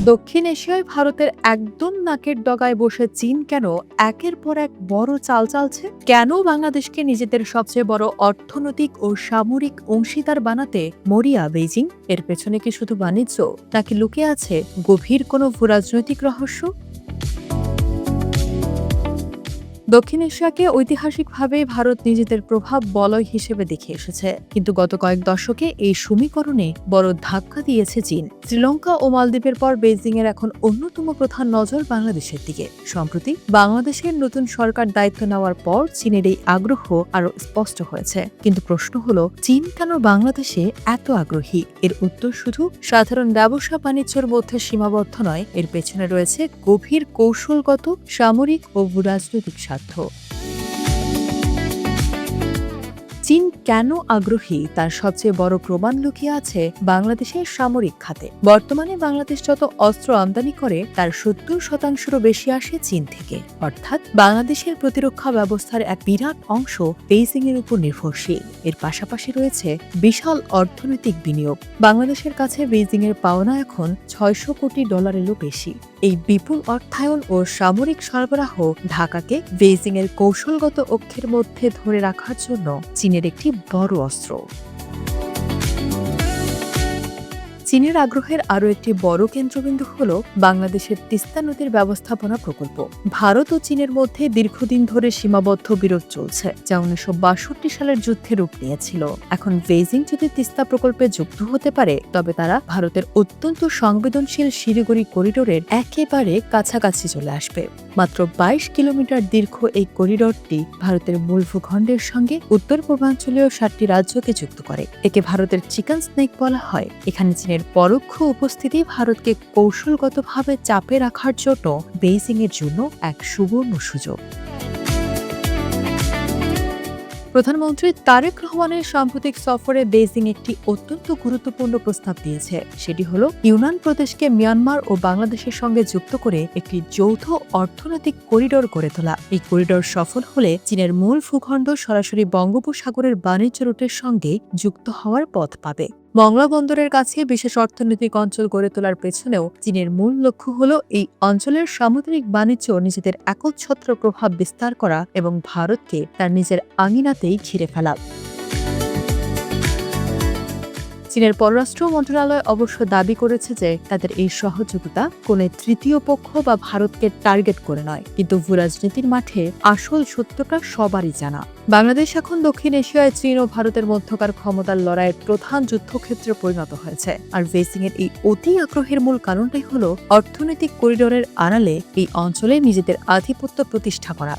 দক্ষিণ এশিয়ায় ভারতের একদম নাকের ডগায় বসে চীন কেন একের পর এক বড় চাল চালছে? কেন বাংলাদেশকে নিজেদের সবচেয়ে বড় অর্থনৈতিক ও সামরিক অংশীদার বানাতে মরিয়া বেইজিং? এর পেছনে কি শুধু বাণিজ্য, নাকি লুকিয়ে আছে গভীর কোনো ভূরাজনৈতিক রহস্য? দক্ষিণ এশিয়াকে ঐতিহাসিকভাবে ভারত নিজেদের প্রভাব বলয় হিসেবে দেখে এসেছে, কিন্তু গত কয়েক দশকে এই সমীকরণে বড় ধাক্কা দিয়েছে চীন। শ্রীলঙ্কা ও মালদ্বীপের পর বেইজিং এর এখন অন্যতম প্রধান নজর বাংলাদেশের দিকে। সম্প্রতি বাংলাদেশের নতুন সরকার দায়িত্ব নেওয়ার পর চীনের এই আগ্রহ আরো স্পষ্ট হয়েছে। কিন্তু প্রশ্ন হলো, চীন কেন বাংলাদেশে এত আগ্রহী? এর উত্তর শুধু সাধারণ ব্যবসা বাণিজ্যের মধ্যে সীমাবদ্ধ নয়, এর পেছনে রয়েছে গভীর কৌশলগত, সামরিক ও ভূরাজনৈতিক স্বার্থ। চীন কেন আগ্রহী তার সবচেয়ে বড় প্রমাণ লুকিয়ে আছে বাংলাদেশের সামরিক খাতে। বর্তমানে বাংলাদেশ যত অস্ত্র আমদানি করে তার ৭০%-রও বেশি আসে চীন থেকে। অর্থাৎ বাংলাদেশের প্রতিরক্ষা ব্যবস্থার এক বিরাট অংশ বেইজিং এর উপর নির্ভরশীল। এর পাশাপাশি রয়েছে বিশাল অর্থনৈতিক বিনিয়োগ। বাংলাদেশের কাছে বেইজিং এর পাওনা এখন $৬০০ কোটি বেশি। এই বিপুল অর্থায়ন ও সামরিক সরবরাহ ঢাকাকে বেইজিং এর কৌশলগত অক্ষের মধ্যে ধরে রাখার জন্য চীনের একটি বড় অস্ত্র। চীনের আগ্রহের আরও একটি বড় কেন্দ্রবিন্দু হল বাংলাদেশের তিস্তা নদীর ব্যবস্থাপনা প্রকল্প। ভারত ও চীনের মধ্যে দীর্ঘদিন ধরে সীমাবদ্ধ বিরোধ চলছে, যা ১৯৬২ সালের যুদ্ধে রূপ নিয়েছিল। এখন বেইজিং যদি তিস্তা প্রকল্পে যুক্ত হতে পারে, তবে তারা ভারতের অত্যন্ত সংবেদনশীল শিলিগুড়ি করিডোরের একেবারে কাছাকাছি চলে আসবে। মাত্র ২২ কিলোমিটার দীর্ঘ এই করিডোরটি ভারতের মূল ভূখণ্ডের সঙ্গে উত্তর পূর্বাঞ্চলীয় ৭টি রাজ্যকে যুক্ত করে। একে ভারতের চিকেন স্নেক বলা হয়। এখানে চীনের পরোক্ষ উপস্থিতি ভারতকে কৌশলগতভাবে চাপে রাখার জন্য বেইজিং এর জন্য এক সুবর্ণ সুযোগ। প্রধানমন্ত্রী তারেক রহমানের সাম্প্রতিক সফরে বেইজিং একটি অত্যন্ত গুরুত্বপূর্ণ প্রস্তাব দিয়েছে। সেটি হল ইউনান প্রদেশকে মিয়ানমার ও বাংলাদেশের সঙ্গে যুক্ত করে একটি যৌথ অর্থনৈতিক করিডোর গড়ে তোলা। এই করিডোর সফল হলে চীনের মূল ভূখণ্ড সরাসরি বঙ্গোপসাগরের বাণিজ্য রুটের সঙ্গে যুক্ত হওয়ার পথ পাবে। মংলা বন্দরের কাছে বিশেষ অর্থনৈতিক অঞ্চল গড়ে তোলার পেছনেও চীনের মূল লক্ষ্য হল এই অঞ্চলের সামুদ্রিক বাণিজ্য নিজেদের একচ্ছত্র প্রভাব বিস্তার করা এবং ভারতকে তার নিজের আঙিনাতেই ঘিরে ফেলা। চীনের পররাষ্ট্র মন্ত্রণালয় অবশ্য দাবি করেছে যে তাদের এই সহযোগিতা কোনো তৃতীয় পক্ষ বা ভারতকে টার্গেট করে নয়, কিন্তু ভূরাজনীতির মাঠে আসল সত্যটা সবারই জানা। বাংলাদেশ এখন দক্ষিণ এশিয়ায় চীন ও ভারতের মধ্যকার ক্ষমতার লড়াইয়ের প্রধান যুদ্ধক্ষেত্রে পরিণত হয়েছে। আর বেইজিং এর এই অতি আগ্রহের মূল কারণটাই হল অর্থনৈতিক করিডোরের আড়ালে এই অঞ্চলে নিজেদের আধিপত্য প্রতিষ্ঠা করা।